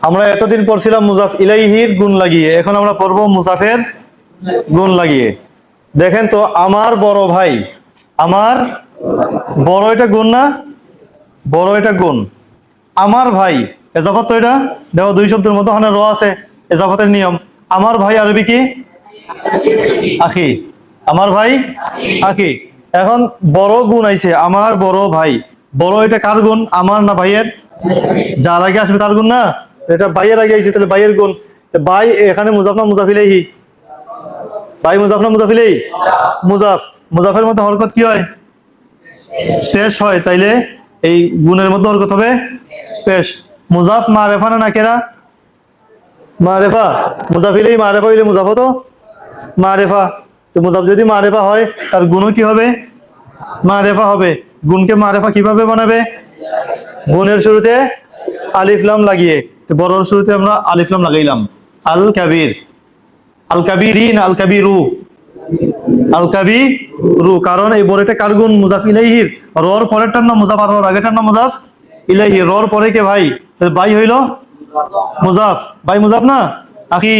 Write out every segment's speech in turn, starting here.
আমরা এতদিন পড়ছিলাম মুজাফ ইলাইহির গুণ লাগিয়ে, এখন আমরা পড়ব মুজাফের গুণ লাগিয়ে। দেখেন তো, আমার বড় ভাই, আমার বড়, এটা গুণ না? বড় এটা গুণ। আমার ভাই এজাফত তো, এটা দেখো দুই শব্দের মধ্যে ওখানে র আছে, এজাফতের নিয়ম। আমার ভাই আরবি কি? আখি। আমার ভাই আখি। এখন বড় গুণ আইছে, আমার বড় ভাই। বড় এটা কার গুণ? আমার না ভাইয়ের? যার আগে আসবে তার গুণ না? এটা ভাইয়ের আগে আইছে, তাহলে ভাইয়ের গুণ। ভাই এখানে মুজাফ না মুজাফ ইলাইহি? ভাই মুজাফ না মুজাফ ইলাইহি? মুজাফ। মুজাফের মধ্যে হরকত কি হয়? পেশ হয়, তাইলে এই গুণের মধ্যে হরকত হবে পেশ। মুজাফ মারেফা না নাকেরা? মারেফা। মুজাফ ইলাইহি মারেফা হইলে মুজাফ তো মারেফা। তো মুজাফ যদি মারেফা হয়, তার গুণও কি হবে? মারেফা হবে। গুণকে মারেফা কিভাবে বানাবে? গুণের শুরুতে আলিফ লাম লাগিয়ে। তো বড়র শুরুতে আমরা আলিফ লাম লাগাইলাম। আল কাবির, আল কাবিরিন, আল কাবিরু, আল কাবিরু। কারণ এই বড়টা কার গুণ? মুজাফ ইলাইহির। রর পরেরটার নাম মুজাফ, আর রর আগেরটার নাম মুজাফ ইলাইহি। রর পরে কে? ভাই। ভাই হইল মুজাফ। ভাই মুজাফ না? আখি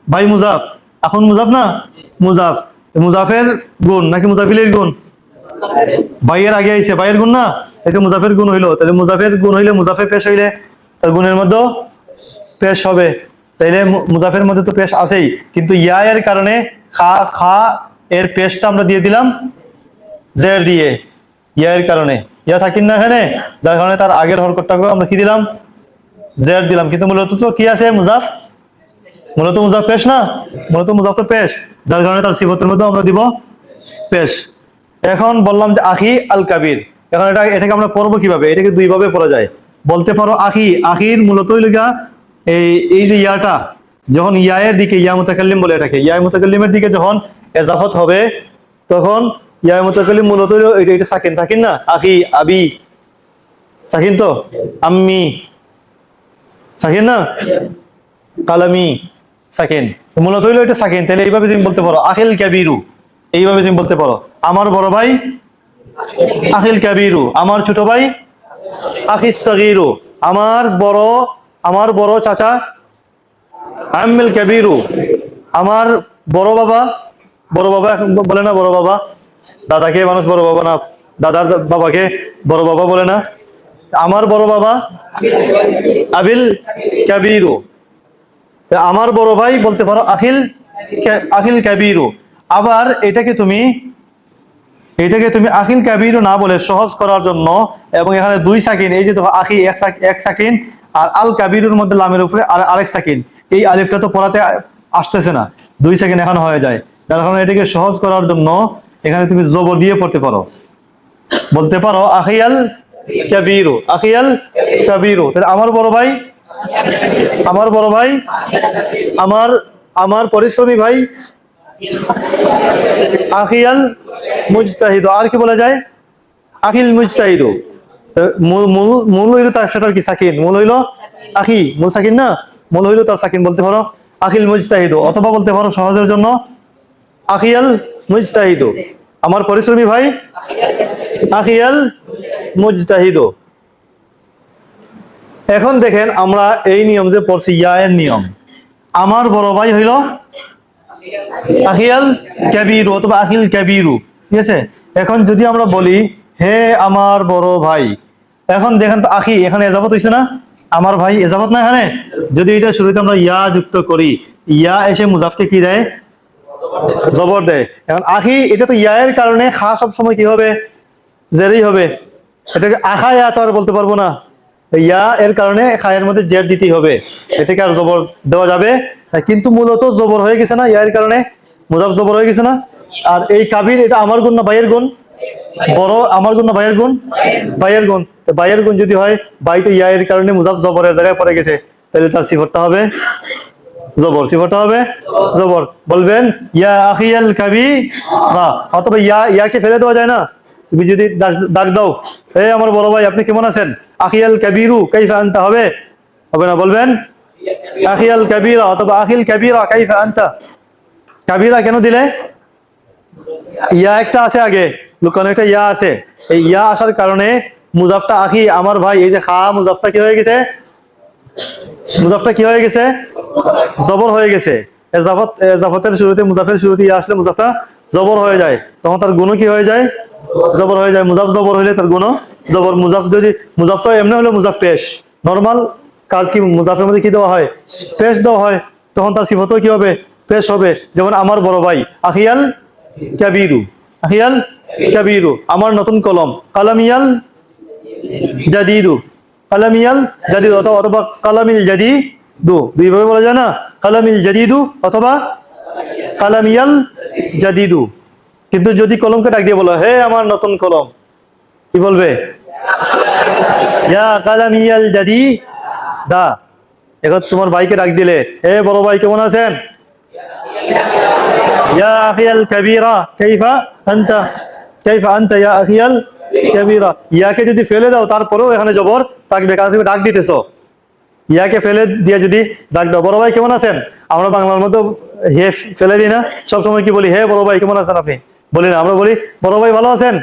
ভাই মুজাফ। এখন মুজাফ না? মুজাফ। মুজাফের গুণ নাকি মুজাফিলের গুণ? ভাইয়ের আগে আইছে, ভাইয়ের গুণ না? এটা মুজাফের গুণ হইলো। তাহলে মুজাফের গুণ হইলে, মুজাফের পেশ হইলে তার গুণের মধ্যে পেশ হবে। তাইলে মুজাফের মধ্যে তো পেশ আছেই, কিন্তু ইয়া এর কারণে খা খা এর পেশটা আমরা দিয়ে দিলাম জের দিয়ে। ইয়া এর কারণে ইয়া থাকিন না এখানে, যার কারণে তার আগের হরকতটাকে আমরা কি দিলাম? জের দিলাম। কিন্তু মূলত তো কি আছে? মুজাফ। মূলত মুজাফ পেশ না? মূলত মুজাফ তো পেশ, যার কারণে তার সিফতের মধ্যে আমরা দিব পেশ। এখন বললাম যে আখি আল কাবির। এখন এটাকে আমরা পড়বো কিভাবে? এটাকে দুই ভাবে পড়া যায়। বলতে পারো আখি। আখির মূলত হইল গিয়া এই যে ইয়াটা, যখন ইয়ায়ের দিকে, ইয়া মুতাকাল্লিম বলে এটাকে, ইয়া মুতাকাল্লিমের দিকে যখন এজাফত হবে, তখন ইয়া মুতাকাল্লিম মূলত হইল এটা সাকিন। সাকিন না? আখি, আবি, সাকিন তো। আম্মি, সাকিন না? কালামি, সাকিন। মূলত হইল এটা সাকিন। তাহলে এইভাবে তুমি বলতে পারো আখিল কাবিরু। এইভাবে তুমি বলতে পারো আমার বড় ভাই আখিল কাবিরু, আমার ছোট ভাই আখিস সাগীরু, আমার বড় চাচা আম্মিল কাবিরু, আমার বড় বাবা। বড় বাবা এখন বলে না বড় বাবা? দাদাকে মানুষ বড় বাবা না, দাদার বাবাকে বড় বাবা বলে না? আমার বড় বাবা আবিল কাবিরু। আমার বড় ভাই বলতে পারো আখিল আখিল কাবিরু। আবার এটাকে তুমি আখিল কাবিরু না বলে সহজ করার জন্য, এবং এখানে দুই সাকিন, এই যে দেখো আখি এক সাকিন, আর আল কাবিরুর মধ্যে লামের উপরে আরেক সাকিন, এই আলিফটা তো পড়াতে আসতেছে না, দুই সাকিন এখন হয়ে যায়। যার কারণে এটাকে সহজ করার জন্য এখানে তুমি জবর দিয়ে পড়তে পারো। বলতে পারো আখিয়াল কাবিরু, আখিয়াল কাবিরু। তাহলে আমার বড় ভাই, আমার পরিশ্রমী ভাই আখিয়াল মুজতাহিদ। আর কি বলা যায়? আখিল মুজতাহিদ। মূল হইল তার, সেটার কি সাকিন? মূল হইল আখি, মূল সাকিন না? মূল হইল তার সাকিন। বলতে পারো আখিল মুজতাহিদ, অথবা বলতে পারো সহজের জন্য আখিয়াল মুজতাহিদ। আমার পরিশ্রমী ভাই আখিয়াল মুজতাহিদ। এখন দেখেন আমরা এই নিয়ম যে পড়ছি, ইয়া এর নিয়ম। আমার বড় ভাই হইল আখিয়াল কাবিরু অথবা আখিল কাবিরু, ঠিক আছে? এখন যদি আমরা বলি হে আমার বড় ভাই, এখন দেখেন তো আখি এখানে এজাবত হইছে না? আমার ভাই এজাবত না এখানে? যদি এটা শুরুতে আমরা ইয়া যুক্ত করি, ইয়া এসে মুজাফকে কি দেয়? জবর দেয়। এখন আখি, এটা তো ইয়া এর কারণে খা সব সময় কি হবে? জেরই হবে। এটাকে আখা ইয়া তো আর বলতে পারবো না, ইয়া এর কারণে খায়ের মধ্যে জের দিতেই হবে। এটাকে আর জবর দেওয়া যাবে না, কিন্তু মূলত জবর হয়ে গেছে না, ইয়া এর কারণে মুজাফ জবর হয়ে গেছে না। আর এই কাবির, এটা আমার গুণ না ভাইয়ের গুণ? বড় আমার গুণ না ভাইয়ের গুণ? ভাইয়ের গুণ। ভাইয়ের গুণ যদি হয়, ভাই তো ইয়া এর কারণে মুজাফ জবরের জায়গায় পড়ে গেছে, তাহলে তার সিফতটা হবে জবর। সিফতটা হবে জবর। বলবেন ইয়া আখিয়াল কাবিরা, অথবা ইয়াকে ফেলে দেওয়া যায় না? তুমি যদি ডাক দাও, হে আমার বড় ভাই আপনি কেমন আছেন, আখিয়াল কাবিরু কাইফা আনতা, হবে? হবে না? বলবেন আখিয়াল কাবিরা অথবা আখিল কাবিরা কাইফা আনতা। কাবিরা কেন দিলে? ইয়া একটা আছে আগে, লুকানো একটা ইয়া আছে। এই ইয়া আসার কারণে মুজাফটা আখি, আমার ভাই, এই যে খা মুজাফটা কি হয়ে গেছে? মুজাফটা কি হয়ে গেছে? জবর হয়ে গেছে। এজাফতের শুরুতে, মুজাফের শুরুতে ইয়া আসলে মুজাফটা জবর হয়ে যায়, তখন তার গুণ কি হয়ে যায়? জবর হয়ে যায়। মুজাফ জবর হইলে তার গুণ জবর। মুজাফ যদি, মুজাফ তো এমনি হলে মুজাফ পেশ, নরমাল কাজ কি মুজাফের মধ্যে কি দেওয়া হয়? পেশ দেওয়া হয়, তখন তার সিফতও কি হবে? পেশ হবে। যেমন আমার বড় ভাই, আখিয়াল কাবিরু, আখিয়াল কাবিরু, আমার নতুন কলম, কালামিয়াল জাদিদু, কালামিয়াল জাদিদু, অথবা কালামিল জাদিদু, দুইভাবে বলা যায় না, কালামিল জাদিদু অথবা কালামিয়াল জাদিদু। কিন্তু যদি কলমকে ডাক দিয়ে বলো, হে আমার নতুন কলম, কি বলবে? ইয়া কালামিয়াল জাদিদা। এখন তোমার ভাইকে ডাক দিলে, হে বড় ভাই কেমন আছেন? ইয়া আখিয়াল কাবীরা কাইফা আনতা, কাইফা আনতা ইয়া আখিয়াল কাবীরা। ইয়াকে যদি ফেলে দাও তারপরেও এখানে জবর থাকবে, কারণ তুমি ডাক দিতেছো। ইয়াকে ফেলে দিয়ে যদি ডাক দাও, বড় ভাই কেমন আছেন, আমরা বাংলার মধ্যে হে ফেলে দিই না, সবসময় কি বলি? হে বড় ভাই কেমন আছেন আপনি, বলি না, আমরা বলি বড় ভাই ভালো আছেন,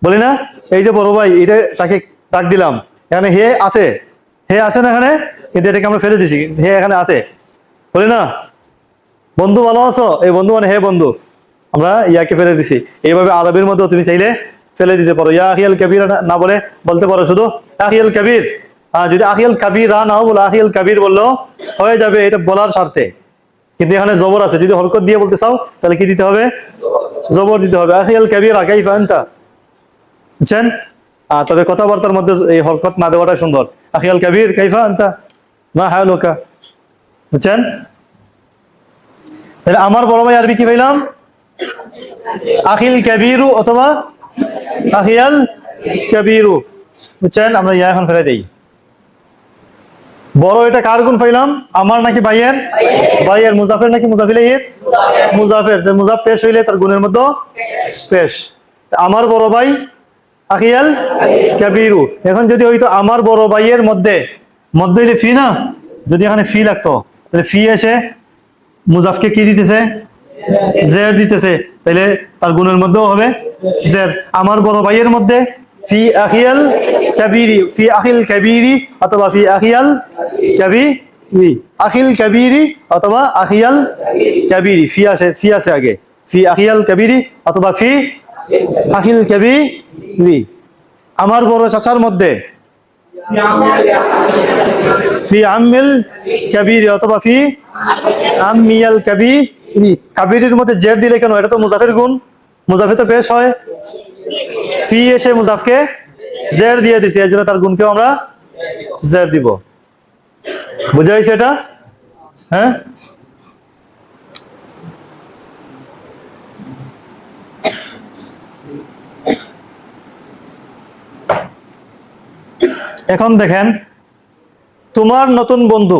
বলি না? এই যে বড় ভাই, এটা তাকে ডাক দিলাম, এখানে হে আছে, হে আছে না এখানে, কিন্তু এটাকে আমরা ফেলে দিছি, হে এখানে আছে, বলি না? বন্ধু ভালো আছো, এই বন্ধু মানে হে বন্ধু, আমরা ইয়াকে ফেলে দিছি। এইভাবে আরবির মধ্যেও তুমি চাইলে ফেলে দিতে পারো। ইয়া আখিয়াল কাবির না বলে বলতে পারো শুধু আখিয়াল কাবির। যদি আখিয়াল কাবির নাও বলো, আখিয়াল কাবির বললেও হয়ে যাবে, এটা বলার স্বার্থে। কিন্তু এখানে জবর আছে, যদি হরকত দিয়ে বলতে চাও তাহলে কি দিতে হবে? জবর দিতে হবে। আখিয়াল কাবির কাইফা আনতা, বুঝছেন? তবে কথাবার্তার মধ্যে এই হরকত না দেওয়াটা সুন্দর। আখিয়াল কাবির কাইফা আনতা, মা হালুকা, বুঝছেন? তাহলে আমার বড় ভাই আরবি কি পাইলাম? আখিল কাবিরু অথবা আখিয়াল কাবিরু, বুঝছেন? আমরা ইয়া এখন ফেলে দেই। বড়, এটা কার গুণ পাইলাম? আমার নাকি ভাইয়ের? ভাইয়ের। মুজাফের নাকি মুজাফিলের? মুজাফের। মুজাফ পেশ হইলে তার গুণের মধ্যে পেশ। আমার বড় ভাই আখিয়াল কাবিরু। এখন যদি হইতো আমার বড় ভাইয়ের মধ্যে, মধ্যে হইলে ফি না, যদি এখানে ফি লাগতো তাহলে ফি এসে মুজাফকে কি দিতেছে? জের দিতেছে, তাহলে তার গুণের মধ্যেও হবে জের। আমার বড় ভাইয়ের মধ্যে ফি আখিয়াল কাবিরি, ফি আখিল কাবিরি অথবা ফি আখিয়াল কাবিরি, আখিল কাবিরি অথবা আখিয়াল কাবিরি, ফি আছে, ফি আছে আগে, ফি আখিয়াল কাবিরি অথবা ফি আখিল কাবিরি। আমার বড় চাচার মধ্যে ফি আমিল কাবিরি অথবা ফি আমিয়াল কাবিরি। কাবিরের মধ্যে জের দিলে কেন? এটা তো মুজাফের গুণ, মুজাফে তো পেশ হয়, ফি এসে মুজাফকে জের দিয়ে দিছি, এই জন্য তার গুণকেও আমরা জের দিব। বুঝা হয়েছে এটা? হ্যাঁ, এখন দেখেন, তোমার নতুন বন্ধু,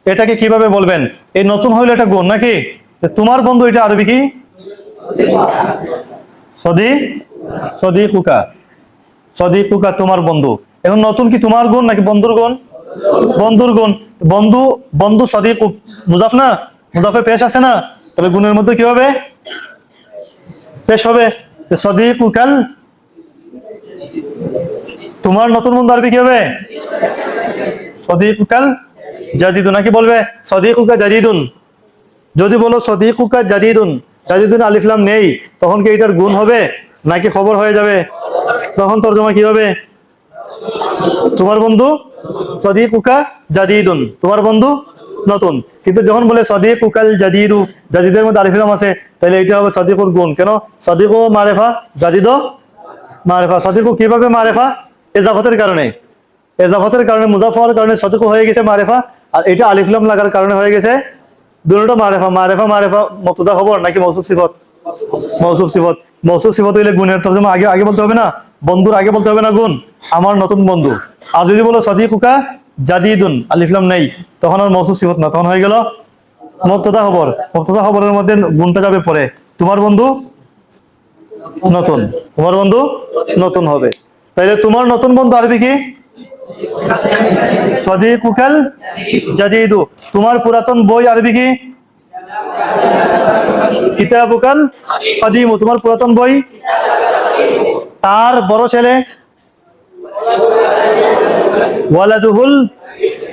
এটাকে কিভাবে বলবেন? এই নতুন হইলে এটা গুণ নাকি? তোমার বন্ধু, এটা আরবি কি? সদিকুকা, সদিকুকা তোমার বন্ধু। এখন নতুন কি তোমার গুণ নাকি বন্ধুর গুণ? বন্ধুর গুণ। বন্ধু, বন্ধু সদিকু মুজাফ না, মুজাফে পেশ আছে না, তবে গুণের মধ্যে কি হবে? পেশ হবে। সদিকুকাল, তোমার নতুন বন্ধু আরবি কি হবে? সদিকুকাল জাদিদুন, নাকি বলবে সদিকুকা জাদিদুন? যদি বলো সদিকুকা জাদিদুন, জাদিদুন আলিফ লাম নেই, তখন কি এটার গুণ হবে নাকি খবর হয়ে যাবে? তখন তরজমা কি হবে? তোমার বন্ধু সদিকুকা জাদিদুন, তোমার বন্ধু নতুন। কিন্তু যখন বলে সদিকুকাল জাদিদু, জাদিদের মধ্যে আলিফ লাম আছে, তাহলে এটা হবে সদিকুর গুণ। কেন? সদিকু মারেফা, জাদিদও মারেফা। সদিকু কিভাবে মারেফা? এজাফতের কারণে, এজাফতের কারণে, মুজাফ হওয়ার কারণে সদিকু হয়ে গেছে মারেফা, আর এটা আলিফ লাম লাগার কারণে হয়ে গেছে দুটোটা মারেফা। মারেফা, মারেফা মুবতাদা খবর নাকি মৌসুফ সিফত? মৌসুফ সিফত। মৌসুফ সিফত হইলে গুণের তরজমা আগে আগে বলতে হবে না, বন্ধুর আগে বলতে হবে না গুণ, আমার নতুন বন্ধু। আর যদি বলো সদিকুকা জাদিদুন, আলিফ লাম নেই, তখন আর মৌসুফ সিফত না, তখন হয়ে গেল মুবতাদা খবর। মুবতাদা খবরের মধ্যে গুণটা যাবে পরে, তোমার বন্ধু নতুন, তোমার বন্ধু নতুন হবে। তাইলে তোমার নতুন বন্ধু আরবি কি? সদিকুকাল জাদিদু। তোমার পুরাতন বই আরবি কি? কিতাবুকাল কাদিমু, তোমার পুরাতন বই। তার বড় ছেলে ওয়ালাদুহুল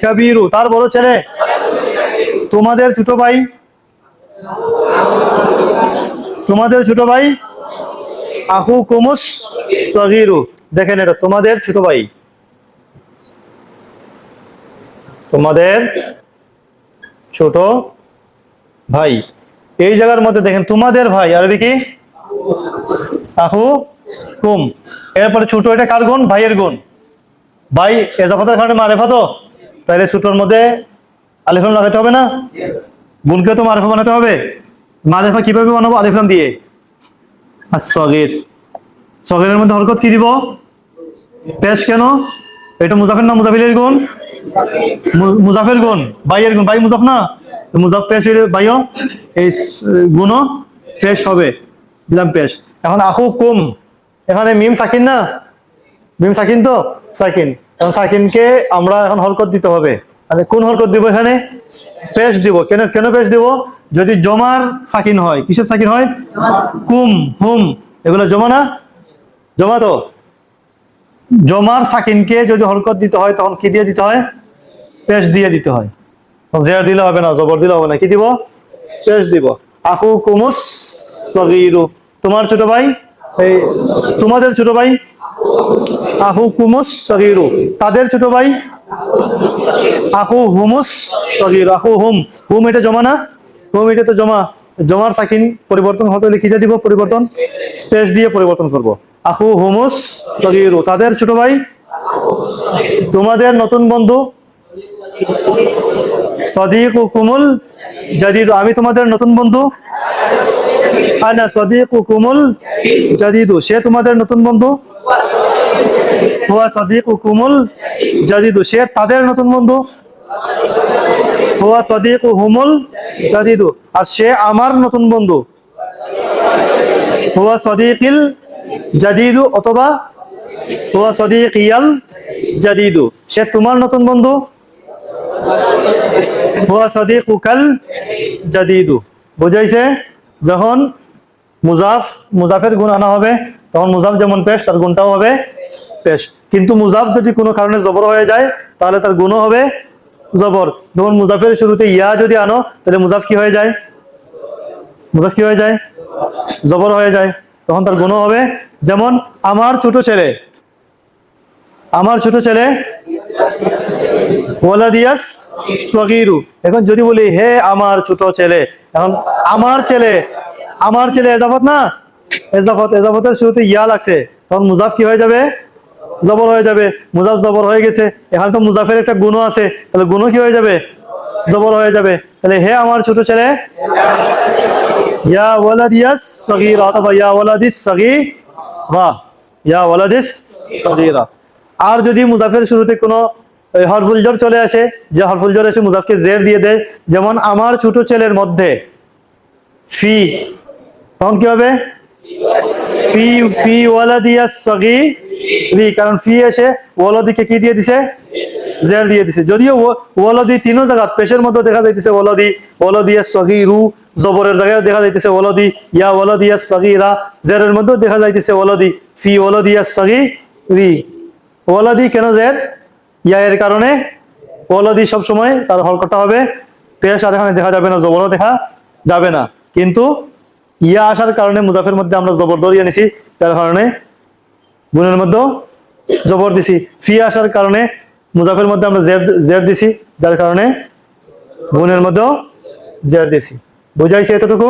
কাবীরু তার বড় ছেলে। তোমাদের ছোট ভাই, তোমাদের ছোট ভাই আখুকুমুস সগীরু। দেখেন এটা তোমাদের ছোট ভাই, তোমাদের ছোট ভাই। এই জায়গার মধ্যে দেখেন তোমাদের ভাই আরবি কি আখু কুম। এরপরে ছোট এটা কার গুণ? ভাইয়ের গুণ। ভাই এজাফাতের কারণে মারেফা, তো তাহলে ছোটর মধ্যে আলিফ লাম লাগাতে হবে না? গুণকে তো মারেফা বানাতে হবে। মারেফা কিভাবে বানাবো? আলিফ লাম দিয়ে। আর সগীর, সগীরের মধ্যে হরকত কি দিব? পেশ। কেন? এটা মুজাফের না মুজাফিলের গুণ? মুজাফের গুণ, ভাইয়ের গুণ। ভাই মুজাফ না, মুজাফ পেশ হইলে ভাইও এই গুণও পেশ হবে, দিলাম পেশ। এখন আখু কুম, এখানে মিম সাকিন না, মিম সাকিন তো সাকিন, এখন সাকিনকে আমরা এখন হরকত দিতে হবে। মানে কোন হরকত দিব? এখানে পেশ দিব। কেন কেন পেশ দিব? যদি জমার সাকিন হয়। কিসের সাকিন হয়? কুম হুম, এগুলো জমা না? জমা তো। জমার সাকিনকে যদি হরকত দিতে হয় তখন কি দিয়ে দিতে হয়? পেশ দিয়ে দিতে হয়। জের দিলে হবে না, জবর দিলে হবে না, কি দিব? পেশ দিব। আখু কুমুস সগীরু, তোমার ছোট ভাই, এই তোমাদের ছোট ভাই আখু কুমুস সগীরু, তাদের ছোট ভাই আখু হুমুস সগীরু। আখু হুম, হুম এটা জমা না? হুম এটা তো জমা। জমার সাকিন পরিবর্তন হতে লিখে দিব, পরিবর্তন পেশ দিয়ে পরিবর্তন করব। আখু হুমুস সগীরু, তাদের ছোট ভাই। তোমাদের নতুন বন্ধু সাদিকুকুমুল জাদিদ, আমি তোমাদের নতুন বন্ধু। আনা সাদিকুকুমুল জাদিদু, সে তোমাদের নতুন বন্ধু। হুয়া সাদিকুকুমুল জাদিদু, সে তাদের নতুন বন্ধু। হুয়া সাদিকুহুমুল জাদিদু, আর সে আমার নতুন বন্ধু। হুয়া সাদিকিল জাদিদু, অথবা হুয়া সাদিকিয়াল জাদিদু, সে তোমার নতুন বন্ধু। হুয়া সাদিকুকাল জাদিদু। বুঝাইছে? যখন মুজাফের গুণ আনা হবে তখন মুজাফ যেমন পেশ, তার গুণটাও হবে পেশ। কিন্তু মুজাফ যদি কোনো কারণে জবর হয়ে যায় তাহলে তার গুণও হবে জবর। যেমন মুজাফের শুরুতে ইয়া যদি আনো তাহলে মুজাফ কি হয়ে যায়? মুজাফ কি হয়ে যায়? জবর হয়ে যায়, তখন তার গুণও হবে। যেমন আমার ছোট ছেলে, আমার ছোট ছেলে ওয়ালাদিয়াস সগীরু। এখন যদি বলি হে আমার ছোট ছেলে, এখন আমার ছেলে, আমার ছেলে এজাফত না? এজাফত, এজাফতের শুরুতে ইয়া লাগছে, তখন মুজাফ কি হয়ে যাবে? জবর হয়ে যাবে। মুজাফ জবর হয়ে গেছে, এখানে তো মুজাফের একটা গুণও আছে, তাহলে গুণও কি হয়ে যাবে? জবর হয়ে যাবে। তাহলে হে আমার ছোট ছেলে, ইয়া ওয়ালাদিয়াস সগীরা, অথবা ইয়া ওয়ালাদিস সগীরা, ইয়া ওয়ালাদিস সগীরা। আর যদি মুজাফের শুরুতে কোনো হরফুল জর চলে আসে, যে হরফুল জর এসে মুজাফকে জের দিয়ে দেয়, যেমন আমার ছোট ছেলের মধ্যে ফি, তখন কি হবে? ফি ফি ওয়ালাদিয়াস সগীরি, কারণ ফি এসে ওয়ালাদিকে কি দিয়ে দিছে? জের দিয়ে দিছে। যদিও ওয়ালাদি তিনও জায়গা পেশের মধ্যে দেখা যাইতেছে ওয়ালাদি, ওয়ালাদিয়াস সগীরু, জবরের জায়গায় দেখা যাইতেছে ওয়ালাদি, ইয়া ওয়ালাদিয়াস সগীরা, জেরের মধ্যেও দেখা যাইতেছে ওয়ালাদি, ফি ওয়ালাদিয়াস সগীরি। ওয়ালাদি কেন জের? ইয়া এর কারণে। ওয়ালাদি সব সময় তার হরকতটা হবে পেশ, আর এখানে দেখা যাবে না, জবরও দেখা যাবে না। কিন্তু ইয়া আসার কারণে মুজাফের মধ্যে আমরা জবর ধরিয়ে নিছি, যার কারণে গুণের মধ্যে জবর দিছি। ফি আসার কারণে মুজাফের মধ্যে আমরা জের দিছি, যার কারণে গুণের মধ্যে জের দিছি। বুঝাইছে এতটুকু?